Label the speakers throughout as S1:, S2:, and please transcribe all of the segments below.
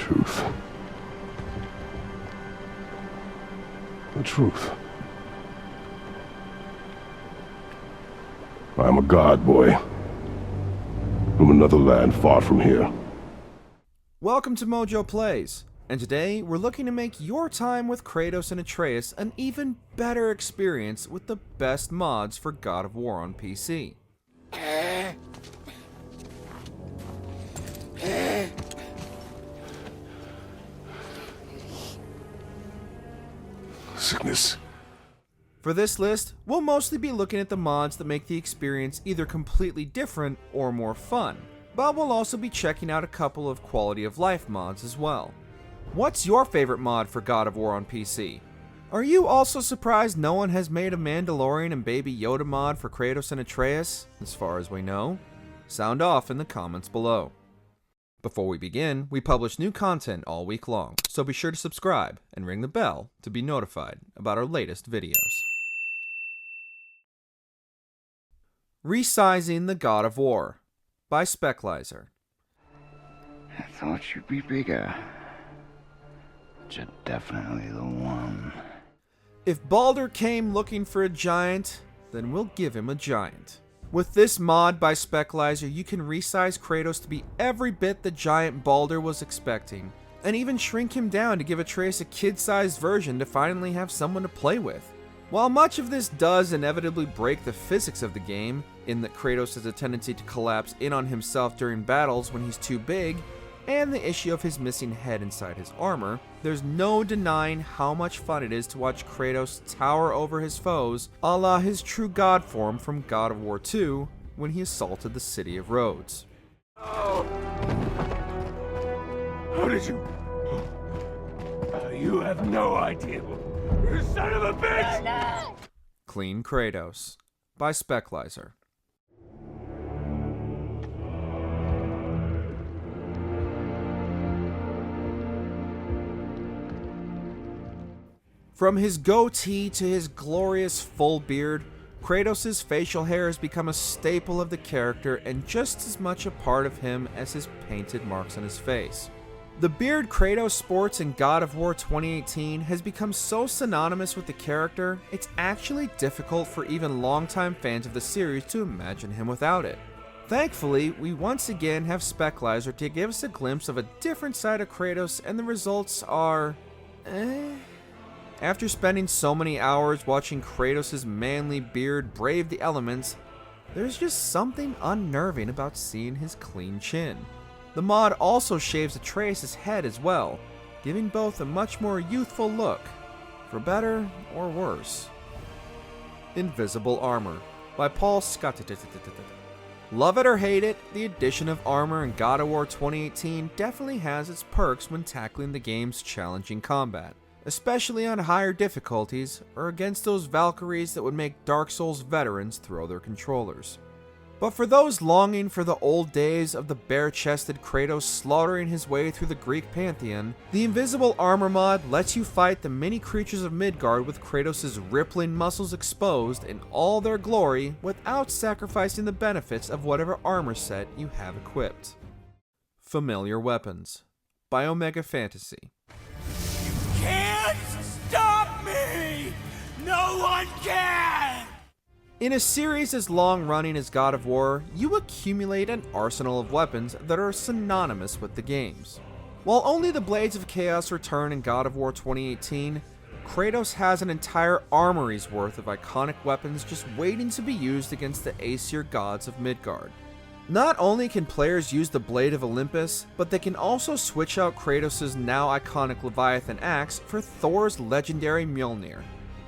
S1: truth. The truth. I'm a god, boy. From another land far from here.
S2: Welcome to MojoPlays, and today we're looking to make your time with Kratos and Atreus an even better experience with the best mods for God of War on PC.
S1: Sickness.
S2: For this list, we'll mostly be looking at the mods that make the experience either completely different or more fun, but we'll also be checking out a couple of quality of life mods as well. What's your favorite mod for God of War on PC? Are you also surprised no one has made a Mandalorian and Baby Yoda mod for Kratos and Atreus, as far as we know? Sound off in the comments below. Before we begin, we publish new content all week long, so be sure to subscribe and ring the bell to be notified about our latest videos. Resizing the God of War by Speclizer.
S3: I thought you'd be bigger. But you're definitely the one.
S2: If Baldur came looking for a giant, then we'll give him a giant. With this mod by Speclizer, you can resize Kratos to be every bit the giant Baldur was expecting, and even shrink him down to give Atreus a kid-sized version to finally have someone to play with. While much of this does inevitably break the physics of the game, in that Kratos has a tendency to collapse in on himself during battles when he's too big, and the issue of his missing head inside his armor, there's no denying how much fun it is to watch Kratos tower over his foes, a la his true god form from God of War 2 when he assaulted the city of Rhodes.
S1: Oh. How did you... you have no idea. You son of a bitch!
S2: Clean Kratos by Speclizer. From his goatee to his glorious full beard, Kratos' facial hair has become a staple of the character and just as much a part of him as his painted marks on his face. The beard Kratos sports in God of War 2018 has become so synonymous with the character, it's actually difficult for even longtime fans of the series to imagine him without it. Thankfully, we once again have Speclizer to give us a glimpse of a different side of Kratos, and the results are... After spending so many hours watching Kratos' manly beard brave the elements, there's just something unnerving about seeing his clean chin. The mod also shaves Atreus' head as well, giving both a much more youthful look, for better or worse. Invisible Armor by paulscottttt. Love it or hate it, the addition of armor in God of War 2018 definitely has its perks when tackling the game's challenging combat, especially on higher difficulties or against those Valkyries that would make Dark Souls veterans throw their controllers. But for those longing for the old days of the bare-chested Kratos slaughtering his way through the Greek pantheon, the Invisible Armor mod lets you fight the many creatures of Midgard with Kratos' rippling muscles exposed in all their glory without sacrificing the benefits of whatever armor set you have equipped. Familiar Weapons by Omega Fantasy.
S4: Can't stop me! No one can!
S2: In a series as long-running as God of War, you accumulate an arsenal of weapons that are synonymous with the games. While only the Blades of Chaos return in God of War 2018, Kratos has an entire armory's worth of iconic weapons just waiting to be used against the Aesir gods of Midgard. Not only can players use the Blade of Olympus, but they can also switch out Kratos' now iconic Leviathan axe for Thor's legendary Mjolnir.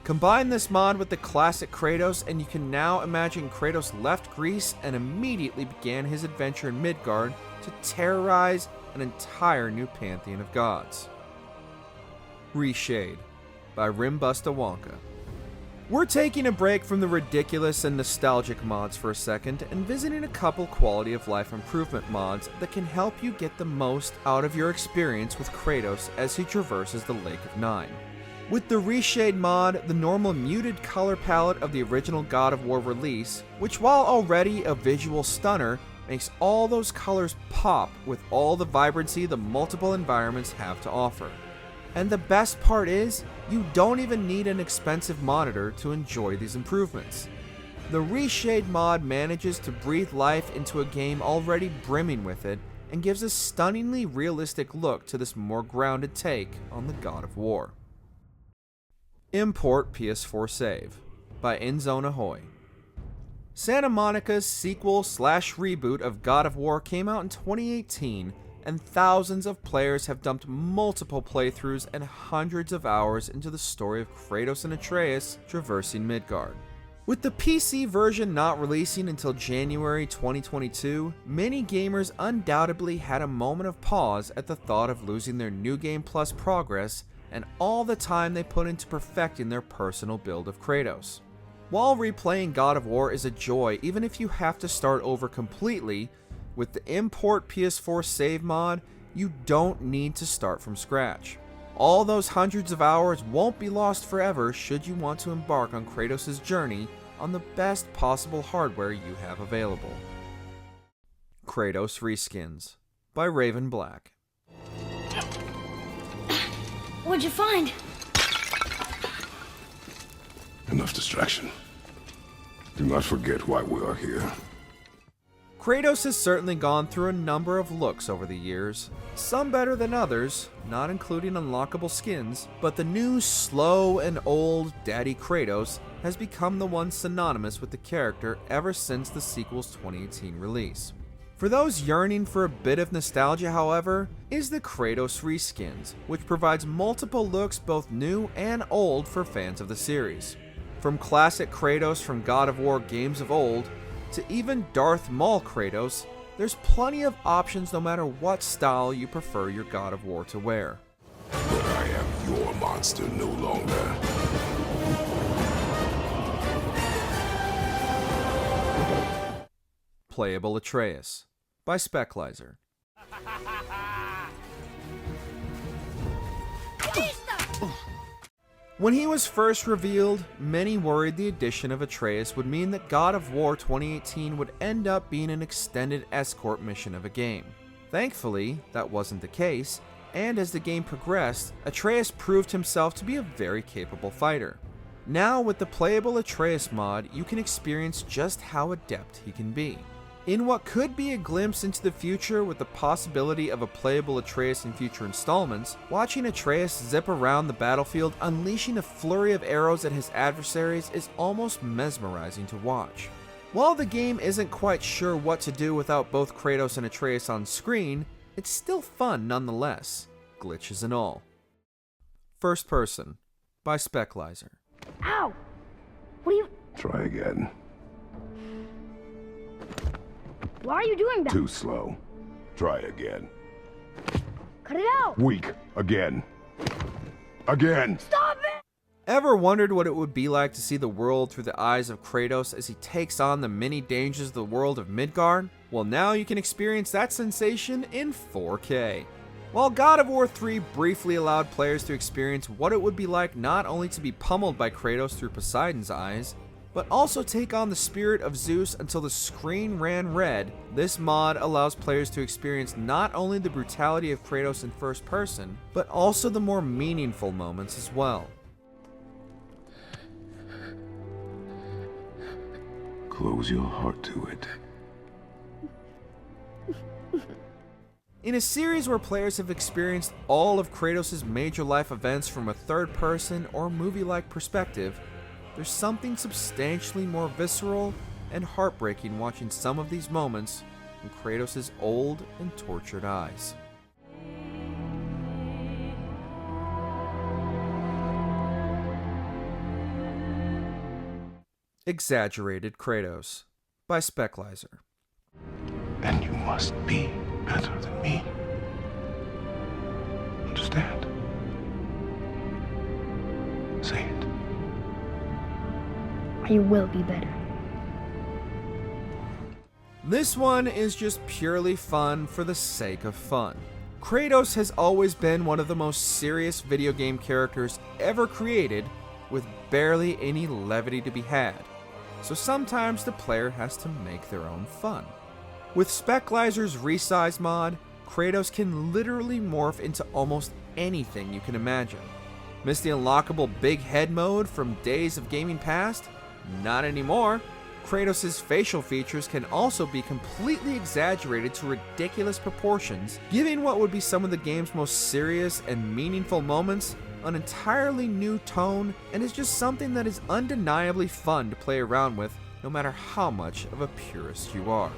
S2: Combine this mod with the classic Kratos and you can now imagine Kratos left Greece and immediately began his adventure in Midgard to terrorize an entire new pantheon of gods. Reshade by Rimbusta Wonka. We're taking a break from the ridiculous and nostalgic mods for a second and visiting a couple quality of life improvement mods that can help you get the most out of your experience with Kratos as he traverses the Lake of Nine. With the Reshade mod, the normal muted color palette of the original God of War release, which while already a visual stunner, makes all those colors pop with all the vibrancy the multiple environments have to offer. And the best part is, you don't even need an expensive monitor to enjoy these improvements. The Reshade mod manages to breathe life into a game already brimming with it, and gives a stunningly realistic look to this more grounded take on the God of War. Import PS4 Save by enzonahuy. Santa Monica's sequel/reboot of God of War came out in 2018, and thousands of players have dumped multiple playthroughs and hundreds of hours into the story of Kratos and Atreus traversing Midgard. With the PC version not releasing until January 2022, many gamers undoubtedly had a moment of pause at the thought of losing their New Game Plus progress and all the time they put into perfecting their personal build of Kratos. While replaying God of War is a joy even if you have to start over completely, with the Import PS4 Save mod, you don't need to start from scratch. All those hundreds of hours won't be lost forever should you want to embark on Kratos' journey on the best possible hardware you have available. Kratos Reskins by Raven Black.
S5: What'd you find?
S1: Enough distraction. Do not forget why we are here.
S2: Kratos has certainly gone through a number of looks over the years, some better than others, not including unlockable skins, but the new slow and old Daddy Kratos has become the one synonymous with the character ever since the sequel's 2018 release. For those yearning for a bit of nostalgia, however, is the Kratos Reskins, which provides multiple looks both new and old for fans of the series. From classic Kratos from God of War games of old, to even Darth Maul Kratos, there's plenty of options no matter what style you prefer your God of War to wear.
S1: But I am your monster no longer.
S2: Playable Atreus by Speclizer. When he was first revealed, many worried the addition of Atreus would mean that God of War 2018 would end up being an extended escort mission of a game. Thankfully, that wasn't the case, and as the game progressed, Atreus proved himself to be a very capable fighter. Now with the playable Atreus mod, you can experience just how adept he can be. In what could be a glimpse into the future with the possibility of a playable Atreus in future installments, watching Atreus zip around the battlefield unleashing a flurry of arrows at his adversaries is almost mesmerizing to watch. While the game isn't quite sure what to do without both Kratos and Atreus on screen, it's still fun nonetheless, glitches and all. First Person by Speclizer.
S5: Ow! What are you...
S1: Try again.
S5: Why are you doing that?
S1: Too slow. Try again.
S5: Cut it out!
S1: Weak. Again. Again!
S5: Stop it!
S2: Ever wondered what it would be like to see the world through the eyes of Kratos as he takes on the many dangers of the world of Midgard? Well, now you can experience that sensation in 4K. While God of War 3 briefly allowed players to experience what it would be like not only to be pummeled by Kratos through Poseidon's eyes, but also take on the spirit of Zeus until the screen ran red, this mod allows players to experience not only the brutality of Kratos in first person, but also the more meaningful moments as well.
S1: Close your heart to it.
S2: In a series where players have experienced all of Kratos' major life events from a third-person or movie-like perspective, there's something substantially more visceral and heartbreaking watching some of these moments in Kratos' old and tortured eyes. Exaggerated Kratos by Speclizer.
S1: And you must be better than me. Understand? Say it.
S5: You will be better.
S2: This one is just purely fun for the sake of fun. Kratos has always been one of the most serious video game characters ever created, with barely any levity to be had, so sometimes the player has to make their own fun. With Speclizer's resize mod, Kratos can literally morph into almost anything you can imagine. Miss the unlockable big head mode from days of gaming past? Not anymore. Kratos' facial features can also be completely exaggerated to ridiculous proportions, giving what would be some of the game's most serious and meaningful moments an entirely new tone, and is just something that is undeniably fun to play around with, no matter how much of a purist you are.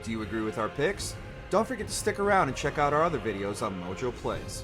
S2: Do you agree with our picks? Don't forget to stick around and check out our other videos on MojoPlays.